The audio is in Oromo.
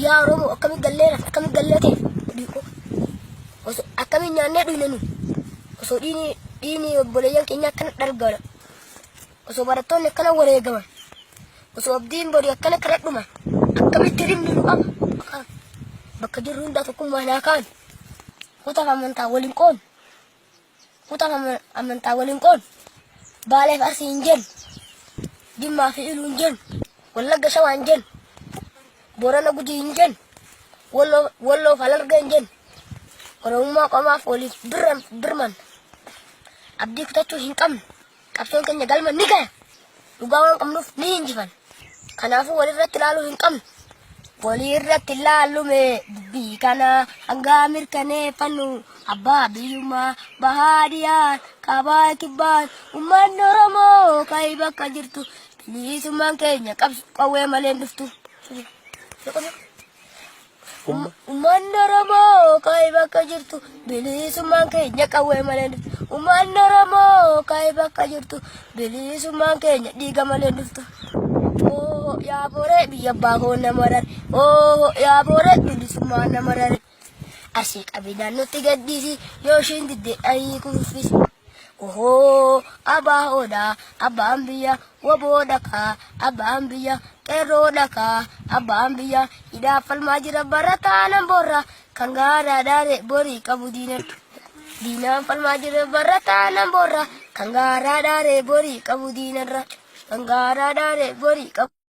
yaa Oromoo akkamitti galleera akkamitti galleete dhiiqoo osoo akkamitti nyaannee dhuyne nu osoo dhiini obboleeyyan keenya akkana dhargaadha osoo barattoonni akkana wareegaman osoo abdiin borii akkana kana dhuman akkamitti rimni nu qaba bakka jirru hundaa tokkummaa naa kaan kutaaf amantaa waliin qoon kutaaf amantaa waliin qoon baaleef arsii hin jennu Jimmaa fi Iluu hin jennu Wallagga Shawaa hin jennu Boorana Gujii hin jennu Walloof Alarga hin jennu Oromummaa qomaaf waliif birman abdii kutachuu hin qabnu qabsoon keenya galma ni gaya dhugaa waan qabnuuf ni hinjifan kanaafuu walirratti ilaaluu hin qabnu walirratti ilaalume dubbii kana hanga mirkaneeffannu abbaa biyyummaa bahaadiyaan kaabaa kibbaan ummanni Oromoo ka'ii bakka jirtu bilisummaan keenya qawwee malee hin dhuftu ummanni Oromoo ka'ii bakka jirtu bilisummaan keenya qawwee malee hin dhuftu ummanni Oromoo ka'ii bakka jirtu bilisummaan keenya dhiiga malee hin dhuftu yaa booree biyya abbaa koo nama rare yaa booree bilisummaan nama rare arsii qabidaan nutti gaddisi yoo ishiin diddee dhayii kunuffisi abbaa hoodhaa abbaan biyya waboo dhakaa abbaan biyya qeerroo dhakaa abbaan biyya hidhaaf falmaa jira barataa nan boorra kan gaaraa dhaare borii qabu diinaan falmaa jira barataa nan boorra kan gaaraa dhaare borii qabu diinarra kan gaaraa dhaare borii qabu.